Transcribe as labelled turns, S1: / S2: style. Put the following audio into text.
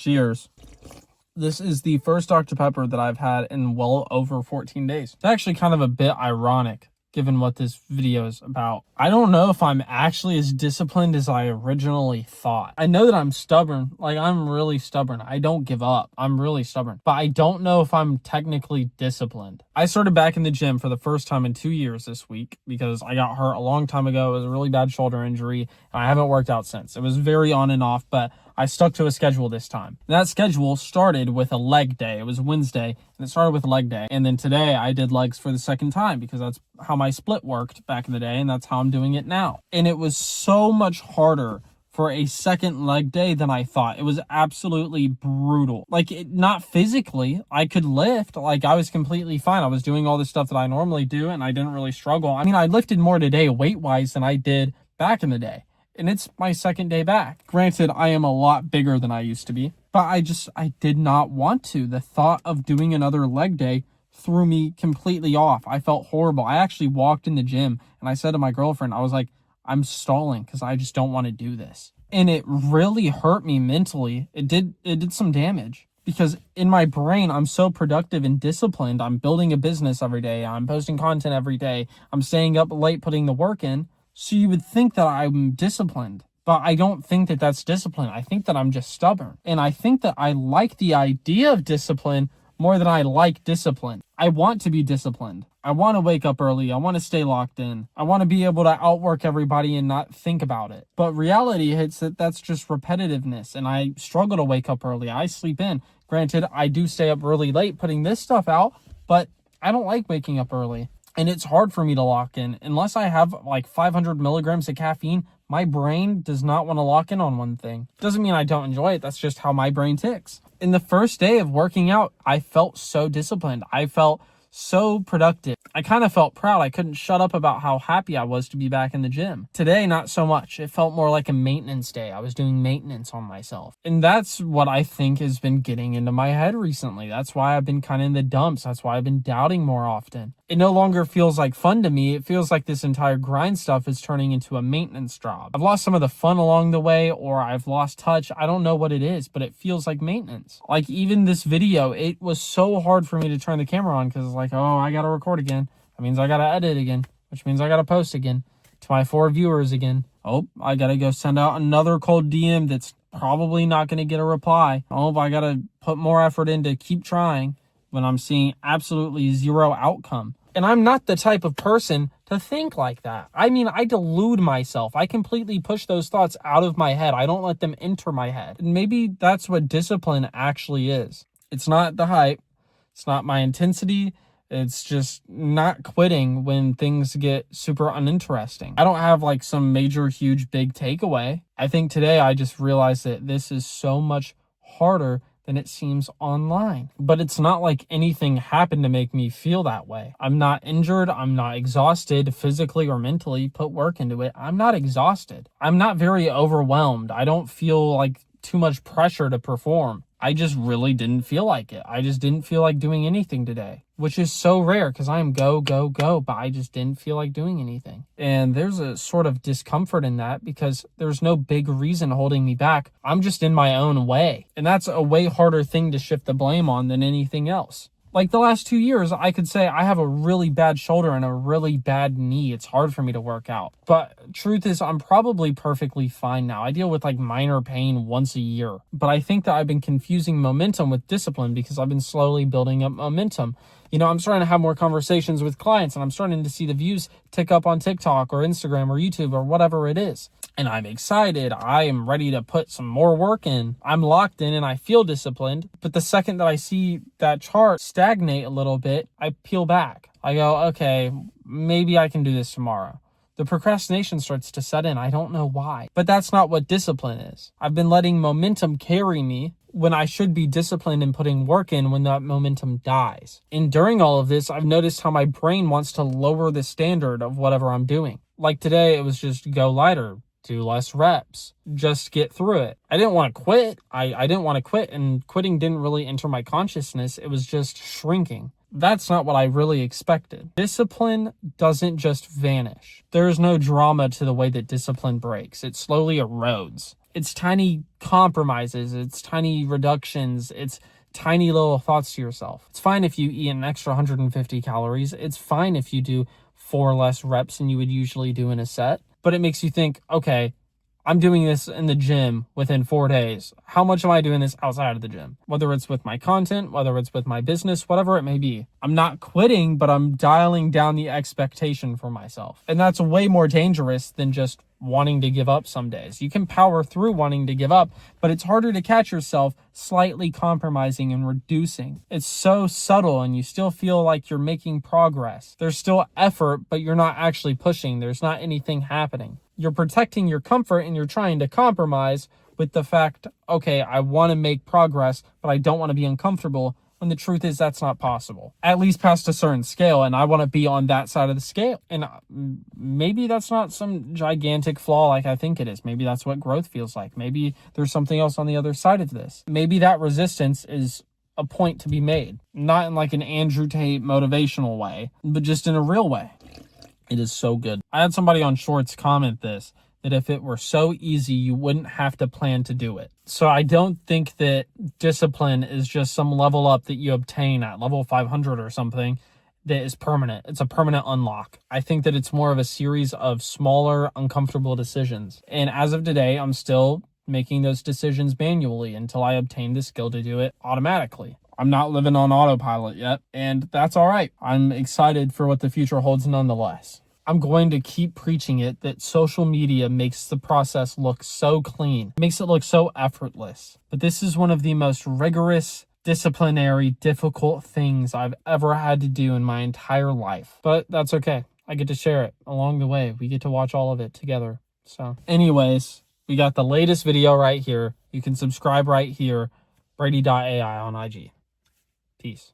S1: Cheers. This is the first Dr. Pepper that I've had in well over 14 days. It's actually kind of a bit ironic, given what this video is about. I don't know if I'm actually as disciplined as I originally thought. I know that I'm stubborn. Like, I'm really stubborn. I don't give up. I'm really stubborn. But I don't know if I'm technically disciplined. I started back in the gym for the first time in 2 years this week because I got hurt a long time ago. It was a really bad shoulder injury, and I haven't worked out since. It was very on and off, but I stuck to a schedule this time. That schedule started with a leg day. It was Wednesday, and it started with a leg day. And then today I did legs for the second time because that's how my split worked back in the day, and that's how I'm doing it now. And it was so much harder for a second leg day than I thought. It was absolutely brutal. Not physically. I could lift. I was completely fine. I was doing all the stuff that I normally do, and I didn't really struggle. I mean, I lifted more today weight-wise than I did back in the day. And it's my second day back. Granted, I am a lot bigger than I used to be, but I did not want to. The thought of doing another leg day threw me completely off. I felt horrible. I actually walked in the gym and I said to my girlfriend, I was like, I'm stalling because I just don't want to do this. And it really hurt me mentally. It did some damage because in my brain, I'm so productive and disciplined. I'm building a business every day. I'm posting content every day. I'm staying up late, putting the work in. So you would think that I'm disciplined, but I don't think that that's discipline. I think that I'm just stubborn. And I think that I like the idea of discipline more than I like discipline. I want to be disciplined. I want to wake up early. I want to stay locked in. I want to be able to outwork everybody and not think about it. But reality hits that that's just repetitiveness, and I struggle to wake up early. I sleep in. Granted, I do stay up really late putting this stuff out, but I don't like waking up early. And it's hard for me to lock in. Unless I have 500 milligrams of caffeine, my brain does not want to lock in on one thing. Doesn't mean I don't enjoy it. That's just how my brain ticks. In the first day of working out, I felt so disciplined. I felt so productive. I kind of felt proud. I couldn't shut up about how happy I was to be back in the gym. Today, not so much. It felt more like a maintenance day. I was doing maintenance on myself. And that's what I think has been getting into my head recently. That's why I've been kind of in the dumps. That's why I've been doubting more often. It no longer feels like fun to me. It feels like this entire grind stuff is turning into a maintenance job. I've lost some of the fun along the way, or I've lost touch. I don't know what it is, but it feels like maintenance. Even this video, it was so hard for me to turn the camera on because oh, I got to record again. That means I got to edit again, which means I got to post again to my 4 viewers again. Oh, I got to go send out another cold DM that's probably not going to get a reply. Oh, I got to put more effort in to keep trying when I'm seeing absolutely zero outcome. And I'm not the type of person to think like that. I mean, I delude myself. I completely push those thoughts out of my head. I don't let them enter my head. And maybe that's what discipline actually is. It's not the hype. It's not my intensity. It's just not quitting when things get super uninteresting. I don't have some major, huge, big takeaway. I think today I just realized that this is so much harder than it seems online. But it's not like anything happened to make me feel that way. I'm not injured. I'm not exhausted physically or mentally. Put work into it. I'm not exhausted. I'm not very overwhelmed. I don't feel too much pressure to perform. I just really didn't feel like it. I just didn't feel like doing anything today, which is so rare because I am go, go, go, but I just didn't feel like doing anything. And there's a sort of discomfort in that because there's no big reason holding me back. I'm just in my own way. And that's a way harder thing to shift the blame on than anything else. The last 2 years, I could say I have a really bad shoulder and a really bad knee. It's hard for me to work out. But truth is, I'm probably perfectly fine now. I deal with minor pain once a year. But I think that I've been confusing momentum with discipline because I've been slowly building up momentum. I'm starting to have more conversations with clients and I'm starting to see the views tick up on TikTok or Instagram or YouTube or whatever it is. And I'm excited. I am ready to put some more work in. I'm locked in and I feel disciplined. But the second that I see that chart stagnate a little bit, I peel back. I go, okay, maybe I can do this tomorrow. The procrastination starts to set in. I don't know why. But that's not what discipline is. I've been letting momentum carry me when I should be disciplined and putting work in when that momentum dies. And during all of this, I've noticed how my brain wants to lower the standard of whatever I'm doing. Today, it was just go lighter, do less reps, just get through it. I didn't want to quit. I didn't want to quit, and quitting didn't really enter my consciousness. It was just shrinking. That's not what I really expected. Discipline doesn't just vanish. There is no drama to the way that discipline breaks. It slowly erodes. It's tiny compromises. It's tiny reductions. It's tiny little thoughts to yourself. It's fine if you eat an extra 150 calories. It's fine if you do 4 less reps than you would usually do in a set. But it makes you think, okay, I'm doing this in the gym within 4 days. How much am I doing this outside of the gym? Whether it's with my content, whether it's with my business, whatever it may be. I'm not quitting, but I'm dialing down the expectation for myself. And that's way more dangerous than just wanting to give up some days. You can power through wanting to give up, but it's harder to catch yourself slightly compromising and reducing. It's so subtle and you still feel like you're making progress. There's still effort, but you're not actually pushing. There's not anything happening. You're protecting your comfort and you're trying to compromise with the fact, okay, I want to make progress, but I don't want to be uncomfortable. When the truth is that's not possible, at least past a certain scale. And I want to be on that side of the scale. And maybe that's not some gigantic flaw like I think it is. Maybe that's what growth feels like. Maybe there's something else on the other side of this. Maybe that resistance is a point to be made, not in like an Andrew Tate motivational way, but just in a real way. It is so good. I had somebody on Shorts comment this, that if it were so easy, you wouldn't have to plan to do it. So I don't think that discipline is just some level up that you obtain at level 500 or something that is permanent. It's a permanent unlock. I think that it's more of a series of smaller, uncomfortable decisions. And as of today, I'm still making those decisions manually until I obtain the skill to do it automatically. I'm not living on autopilot yet, and that's all right. I'm excited for what the future holds nonetheless. I'm going to keep preaching it that social media makes the process look so clean, makes it look so effortless. But this is one of the most rigorous, disciplinary, difficult things I've ever had to do in my entire life. But that's okay. I get to share it along the way. We get to watch all of it together. So anyways, we got the latest video right here. You can subscribe right here. Brady.ai on IG. Peace.